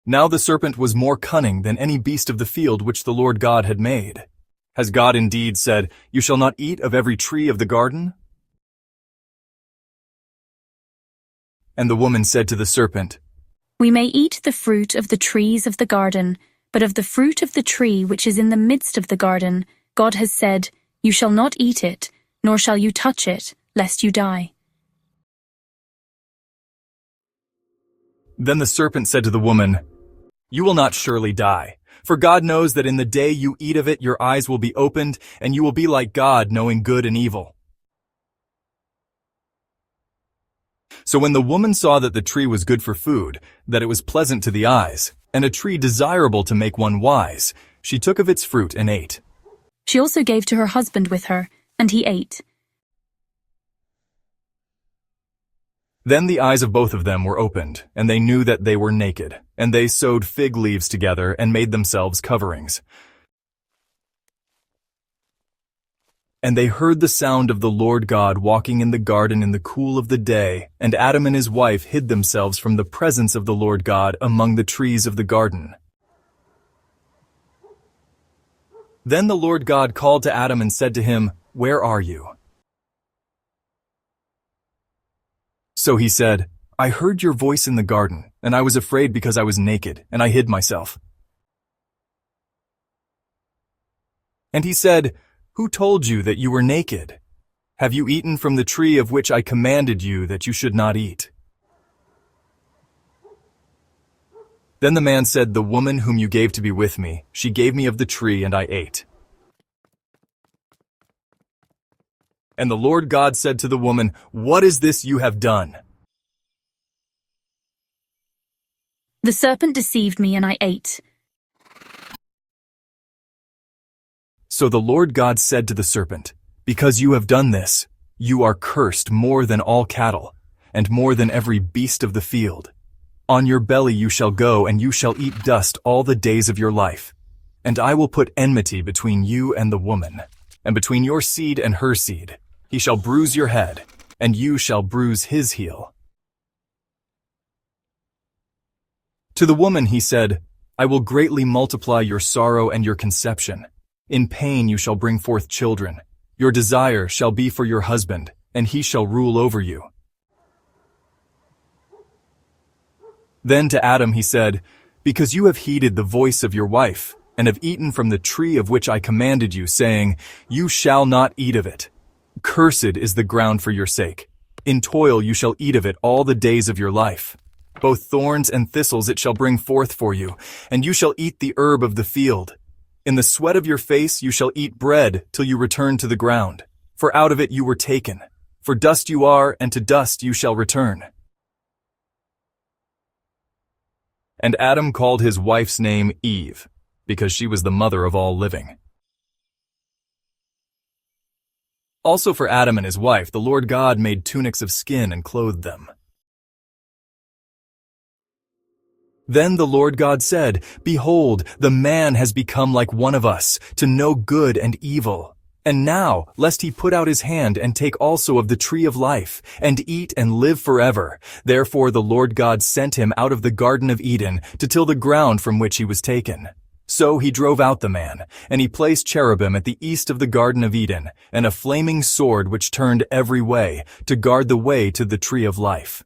Now the serpent was more cunning than any beast of the field which the Lord God had made. Has God indeed said, "You shall not eat of every tree of the garden"? And the woman said to the serpent, We may eat the fruit of the trees of the garden, but of the fruit of the tree which is in the midst of the garden, God has said, You shall not eat it, nor shall you touch it, lest you die. Then the serpent said to the woman, You will not surely die, for God knows that in the day you eat of it your eyes will be opened, and you will be like God, knowing good and evil. So when the woman saw that the tree was good for food, that it was pleasant to the eyes, and a tree desirable to make one wise, she took of its fruit and ate. She also gave to her husband with her, and he ate. Then the eyes of both of them were opened, and they knew that they were naked, and they sewed fig leaves together and made themselves coverings. And they heard the sound of the Lord God walking in the garden in the cool of the day, and Adam and his wife hid themselves from the presence of the Lord God among the trees of the garden. Then the Lord God called to Adam and said to him, Where are you? So he said, I heard your voice in the garden, and I was afraid because I was naked, and I hid myself. And he said, Who told you that you were naked? Have you eaten from the tree of which I commanded you that you should not eat? Then the man said, The woman whom you gave to be with me, she gave me of the tree, and I ate. And the Lord God said to the woman, What is this you have done? The serpent deceived me, and I ate. So the Lord God said to the serpent, Because you have done this, you are cursed more than all cattle, and more than every beast of the field. On your belly you shall go, and you shall eat dust all the days of your life. And I will put enmity between you and the woman, and between your seed and her seed. He shall bruise your head, and you shall bruise his heel. To the woman he said, I will greatly multiply your sorrow and your conception. In pain you shall bring forth children. Your desire shall be for your husband, and he shall rule over you. Then to Adam he said, Because you have heeded the voice of your wife, and have eaten from the tree of which I commanded you, saying, You shall not eat of it. Cursed is the ground for your sake. In toil you shall eat of it all the days of your life. Both thorns and thistles it shall bring forth for you, and you shall eat the herb of the field. In the sweat of your face you shall eat bread till you return to the ground. For out of it you were taken. For dust you are, and to dust you shall return. And Adam called his wife's name Eve, because she was the mother of all living. Also for Adam and his wife, the Lord God made tunics of skin and clothed them. Then the Lord God said, Behold, the man has become like one of us, to know good and evil. And now, lest he put out his hand and take also of the tree of life, and eat and live forever. Therefore the Lord God sent him out of the Garden of Eden to till the ground from which he was taken. So he drove out the man, and he placed cherubim at the east of the Garden of Eden, and a flaming sword which turned every way, to guard the way to the tree of life.